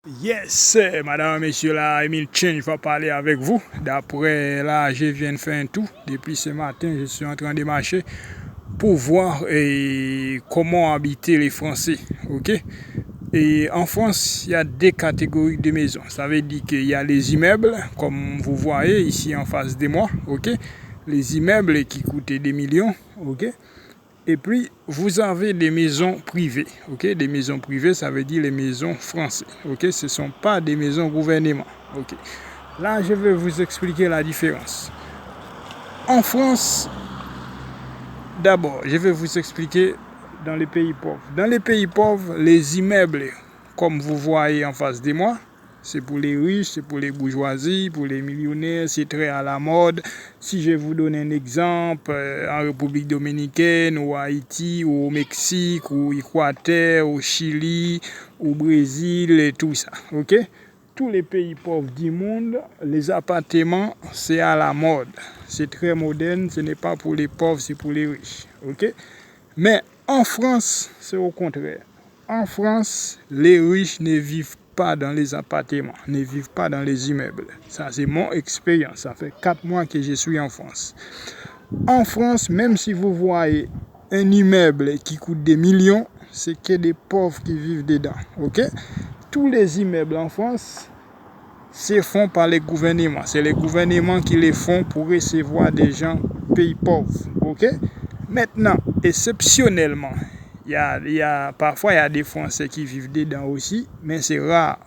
Yes, madame, messieurs, là, Emile Change va parler avec vous. D'après là, je viens de faire un tour. Depuis ce matin, je suis en train de marcher pour voir comment habiter les Français. Ok? Et en France, il y a deux catégories de maisons. Ça veut dire qu'il y a les immeubles, comme vous voyez ici en face de moi. Ok? Les immeubles qui coûtent des millions. Ok? Et puis, vous avez des maisons privées. Okay? Des maisons privées, ça veut dire les maisons françaises. Okay? Ce ne sont pas des maisons gouvernement. Okay? Là, je vais vous expliquer la différence. En France, d'abord, je vais vous expliquer dans les pays pauvres. Dans les pays pauvres, les immeubles, comme vous voyez en face de moi, c'est pour les riches, c'est pour les bourgeoisies, pour les millionnaires, c'est très à la mode. Si je vous donne un exemple, en République dominicaine, ou à Haïti, ou au Mexique, ou au Équateur, au Chili, au Brésil, et tout ça. Ok? Tous les pays pauvres du monde, les appartements, c'est à la mode. C'est très moderne, ce n'est pas pour les pauvres, c'est pour les riches. Ok? Mais en France, c'est au contraire. En France, les riches ne vivent pas dans les appartements, ne vivent pas dans les immeubles. Ça, c'est mon expérience. Ça fait 4 mois que je suis en France. En France, même si vous voyez un immeuble qui coûte des millions, c'est que des pauvres qui vivent dedans. Ok? Tous les immeubles en France se font par les gouvernements. C'est les gouvernements qui les font pour recevoir des gens pays pauvres. Ok? Maintenant, exceptionnellement, parfois il y a des Français qui vivent dedans aussi, mais c'est rare.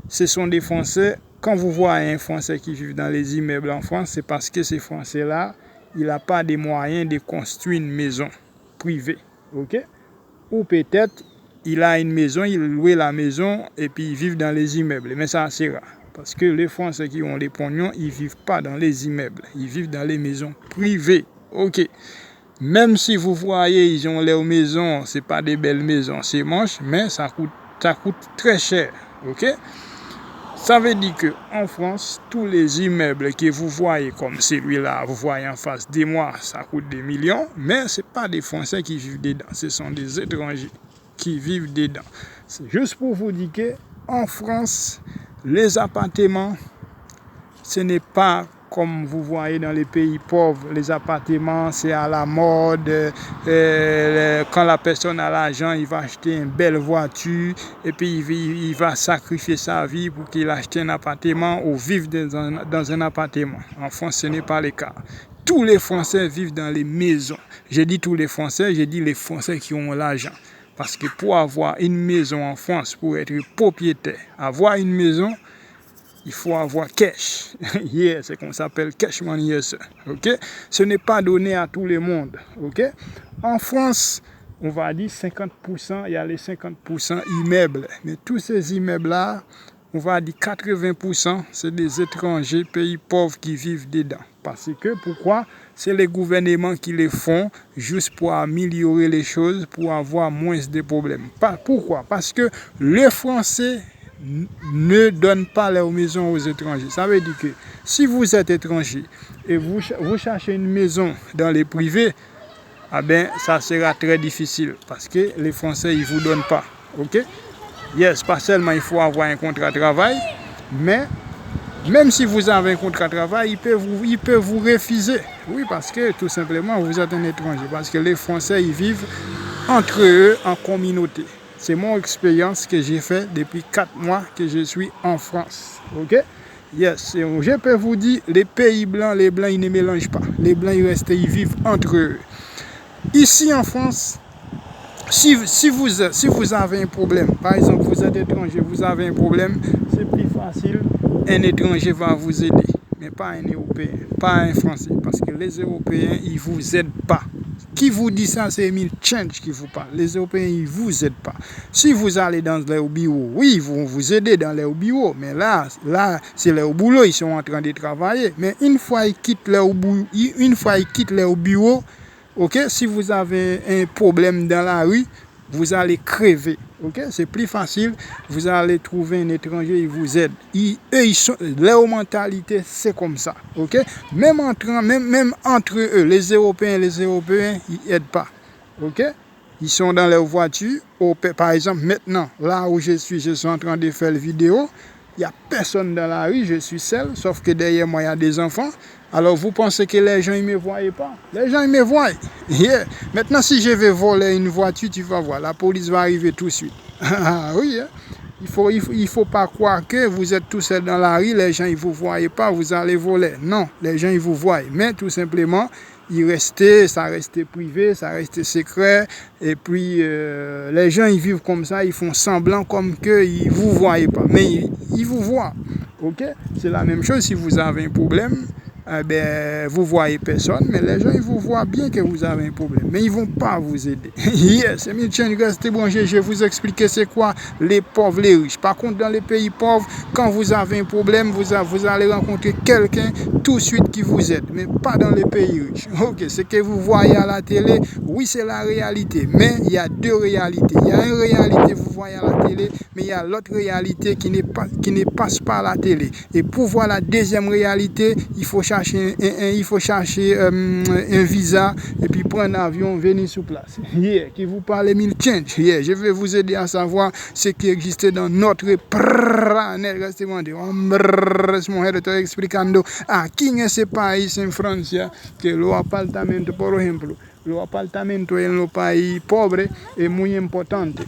Ce sont des Français, quand vous voyez un Français qui vit dans les immeubles en France, c'est parce que ces Français-là, il n'a pas les moyens de construire une maison privée. Ok? Ou peut-être, il a une maison, il loue la maison et puis il vit dans les immeubles. Mais ça, c'est rare. Parce que les Français qui ont les pognons, ils ne vivent pas dans les immeubles. Ils vivent dans les maisons privées. Ok? Même si vous voyez, ils ont leurs maisons, ce n'est pas des belles maisons, c'est moche, mais ça coûte très cher. Ok? Ça veut dire qu'en France, tous les immeubles que vous voyez comme celui-là, vous voyez en face de moi, ça coûte des millions, mais ce n'est pas des Français qui vivent dedans, ce sont des étrangers qui vivent dedans. C'est juste pour vous dire qu'en France, les appartements, ce n'est pas comme vous voyez dans les pays pauvres, les appartements, c'est à la mode. Quand la personne a l'argent, il va acheter une belle voiture et puis il va sacrifier sa vie pour qu'il achète un appartement ou vivre dans un appartement. En France, ce n'est pas le cas. Tous les Français vivent dans les maisons. J'ai dit tous les Français, j'ai dit les Français qui ont l'argent. Parce que pour avoir une maison en France, pour être propriétaire, avoir une maison, il faut avoir cash. Yeah, c'est qu'on s'appelle cash money, yes. Ok? Ce n'est pas donné à tout le monde. Ok? En France, on va dire 50%, il y a les 50% immeubles. Mais tous ces immeubles-là, on va dire 80%, c'est des étrangers, pays pauvres qui vivent dedans. Parce que, pourquoi? C'est les gouvernements qui les font juste pour améliorer les choses, pour avoir moins de problèmes. Pourquoi? Parce que les Français ne donnent pas leurs maisons aux étrangers. Ça veut dire que si vous êtes étranger et vous cherchez une maison dans les privés, ah ben, ça sera très difficile parce que les Français, ils ne vous donnent pas. Ok? Yes, pas seulement il faut avoir un contrat de travail, mais même si vous avez un contrat de travail, il peut vous refuser. Oui, parce que tout simplement, vous êtes un étranger. Parce que les Français, ils vivent entre eux en communauté. C'est mon expérience que j'ai fait depuis 4 mois que je suis en France. Ok? Yes, je peux vous dire, les pays blancs, les blancs, ils ne mélangent pas. Les blancs, ils vivent entre eux. Ici en France, si vous avez un problème, par exemple, vous êtes étranger, vous avez un problème, c'est plus facile. Un étranger va vous aider, mais pas un Européen, pas un Français. Parce que les Européens, ils ne vous aident pas. Qui vous dit ça, c'est Emile Change qui vous parle. Les Européens, ils ne vous aident pas. Si vous allez dans leur bureau, oui, ils vont vous aider dans leur bureau. Mais là c'est leur boulot, ils sont en train de travailler. Mais une fois ils quittent leur bureau, ok, si vous avez un problème dans la rue, vous allez crever. Okay? C'est plus facile, vous allez trouver un étranger, il vous aide. Leur mentalité, c'est comme ça. Okay? Même entre eux, les Européens, ils n'aident pas. Okay? ils sont dans leur voiture. Par exemple, maintenant, là où je suis en train de faire la vidéo. Il n'y a personne dans la rue, je suis seul, sauf que derrière moi, il y a des enfants. Alors, vous pensez que les gens ne me voient pas? Les gens, ils me voient. Yeah. Maintenant, si je vais voler une voiture, tu vas voir, la police va arriver tout de suite. Oui, hein? Il faut pas croire que vous êtes tout seul dans la rue, les gens, ils ne vous voient pas, vous allez voler. Non, les gens, ils vous voient. Mais tout simplement, ça restait privé, ça restait secret. Et puis, les gens, ils vivent comme ça, ils font semblant comme qu'ils ne vous voient pas. Mais ils vous voient. Ok? C'est la même chose si vous avez un problème. Vous voyez personne, mais les gens, ils vous voient bien que vous avez un problème, mais ils ne vont pas vous aider. Yes, c'est Milchen, restez branchés, je vais vous expliquer c'est quoi les pauvres, les riches. Par contre, dans les pays pauvres, quand vous avez un problème, vous allez rencontrer quelqu'un tout de suite qui vous aide, mais pas dans les pays riches. Ok, ce que vous voyez à la télé, oui, c'est la réalité, mais il y a deux réalités. Il y a une réalité, vous voyez à la télé, mais il y a l'autre réalité qui ne passe pas à la télé. Et pour voir la deuxième réalité, il faut chercher un visa et puis prendre un avion, venir sur place. Yeah, qui vous parle Milchen. Yeah, je vais vous aider à savoir ce qui existe dans notre planète. Restez branchés. Mon head está explicando aquí en ese país, en Francia, que los apartamentos, por ejemplo, los apartamentos en los países pobres es muy importante.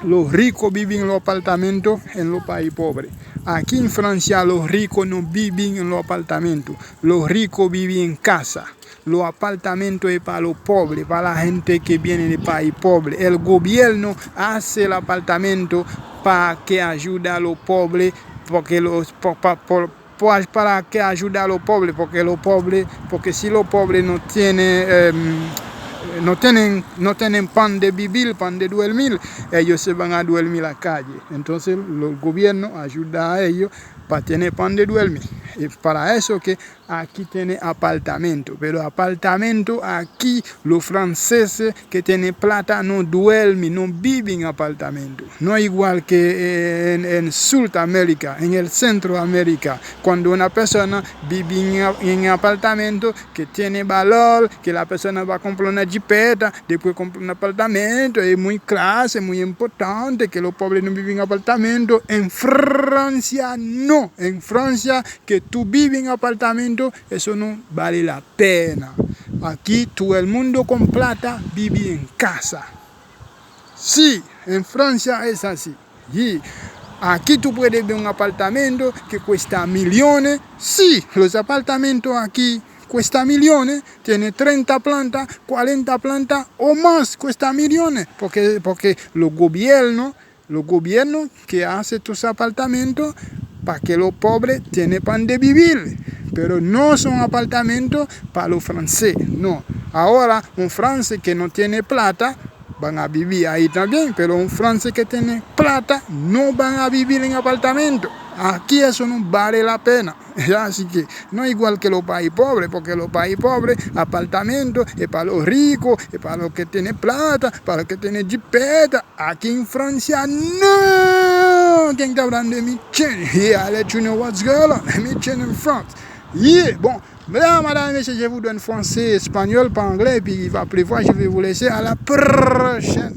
Los ricos viven en los apartamentos en los países pobres. Aquí en Francia los ricos no viven en los apartamentos. Los ricos viven en casa. Los apartamentos es para los pobres, para la gente que viene de país pobre. El gobierno hace el apartamento para que ayude a los pobres, para que ayude a los pobres, porque si los pobres no tienen pan de vivir, pan de dormir, ellos se van a dormir en la calle. Entonces el gobierno ayuda a ellos para tener pan de dormir. Y para eso que aquí tiene apartamento. Pero apartamento aquí los franceses que tienen plata no duermen, no viven en apartamento. No igual que en Sudamérica, en el Centroamérica. Cuando una persona vive en apartamento que tiene valor, que la persona va a comprar una jipeta, después compra un apartamento, es muy clase, muy importante que los pobres no viven en apartamento. En Francia no. En Francia que tú vives en apartamento, eso no vale la pena. Aquí todo el mundo con plata vive en casa. Sí, en Francia es así. Y aquí tú puedes ver un apartamento que cuesta millones. Sí, los apartamentos aquí cuesta millones, tiene 30 plantas, 40 plantas o más, cuesta millones, porque los gobiernos que hacen tus apartamentos para que los pobres tienen pan de vivir, pero no son apartamentos para los franceses, no. Ahora, un francés que no tiene plata, van a vivir ahí también, pero un francés que tiene plata no van a vivir en apartamento. Aquí eso no vale la pena. Así que no es igual que los países pobres, porque los países pobres, apartamentos, es para los ricos, es para los que tienen plata, para los que tienen jipeta. Aquí en Francia, no. ¿Quién está hablando de Milchen? Yeah, I'll let you know what's going on. Milchen in France. Yeah, bon. Là, madame et messieurs, je vous donne français, espagnol, pas anglais, puis il va pleuvoir, je vais vous laisser à la prochaine.